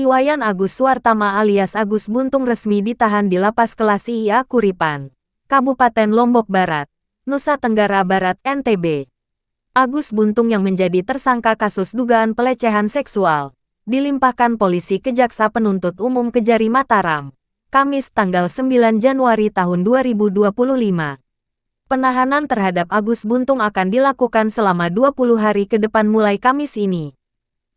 Iwayan Agus Suartama alias Agus Buntung resmi ditahan di Lapas Kelas IA Kuripan, Kabupaten Lombok Barat, Nusa Tenggara Barat, NTB. Agus Buntung yang menjadi tersangka kasus dugaan pelecehan seksual, dilimpahkan polisi ke Jaksa Penuntut Umum Kejari Mataram, Kamis tanggal 9 Januari tahun 2025. Penahanan terhadap Agus Buntung akan dilakukan selama 20 hari ke depan mulai Kamis ini.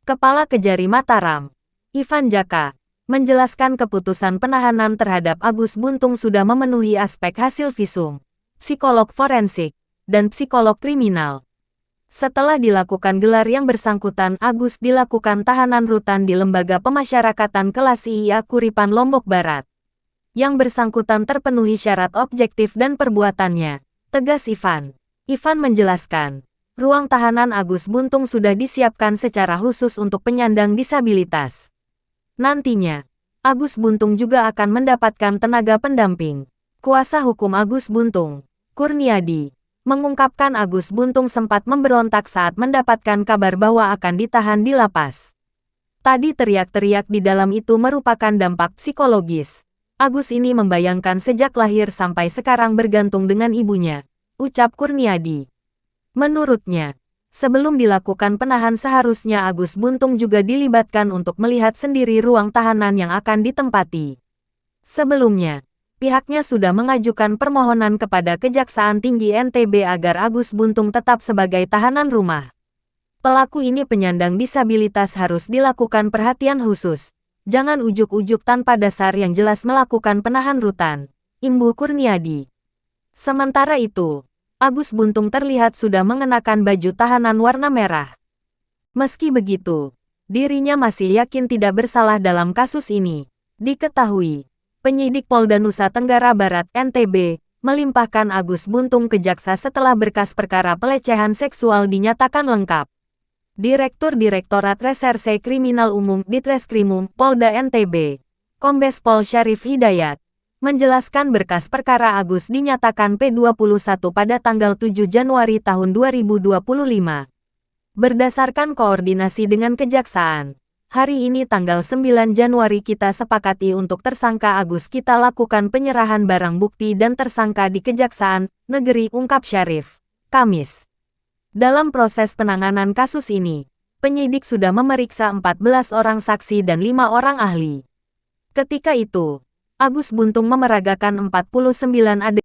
Kepala Kejari Mataram, Ivan Jaka, menjelaskan keputusan penahanan terhadap Agus Buntung sudah memenuhi aspek hasil visum, psikolog forensik, dan psikolog kriminal. Setelah dilakukan gelar yang bersangkutan, Agus dilakukan tahanan rutan di Lembaga Pemasyarakatan Kelas IA Kuripan Lombok Barat. Yang bersangkutan terpenuhi syarat objektif dan perbuatannya, tegas Ivan. Ivan menjelaskan, ruang tahanan Agus Buntung sudah disiapkan secara khusus untuk penyandang disabilitas. Nantinya, Agus Buntung juga akan mendapatkan tenaga pendamping. Kuasa hukum Agus Buntung, Kurniadi, mengungkapkan Agus Buntung sempat memberontak saat mendapatkan kabar bahwa akan ditahan di lapas. Tadi teriak-teriak di dalam itu merupakan dampak psikologis. Agus ini membayangkan sejak lahir sampai sekarang bergantung dengan ibunya, ucap Kurniadi. Menurutnya, sebelum dilakukan penahan seharusnya Agus Buntung juga dilibatkan untuk melihat sendiri ruang tahanan yang akan ditempati. Sebelumnya, pihaknya sudah mengajukan permohonan kepada Kejaksaan Tinggi NTB agar Agus Buntung tetap sebagai tahanan rumah. Pelaku ini penyandang disabilitas harus dilakukan perhatian khusus. Jangan ujuk-ujuk tanpa dasar yang jelas melakukan penahan rutan, imbuh Kurniadi. Sementara itu, Agus Buntung terlihat sudah mengenakan baju tahanan warna merah. Meski begitu, dirinya masih yakin tidak bersalah dalam kasus ini. Diketahui, penyidik Polda Nusa Tenggara Barat (NTB) melimpahkan Agus Buntung ke jaksa setelah berkas perkara pelecehan seksual dinyatakan lengkap. Direktur Direktorat Reserse Kriminal Umum Ditreskrimum Polda NTB, Kombes Pol Syarif Hidayat, menjelaskan berkas perkara Agus dinyatakan P21 pada tanggal 7 Januari tahun 2025. Berdasarkan koordinasi dengan Kejaksaan, hari ini tanggal 9 Januari kita sepakati untuk tersangka Agus kita lakukan penyerahan barang bukti dan tersangka di Kejaksaan Negeri, ungkap Syarif, Kamis. Dalam proses penanganan kasus ini, penyidik sudah memeriksa 14 orang saksi dan 5 orang ahli. Ketika itu, Agus Buntung memeragakan 49 adegan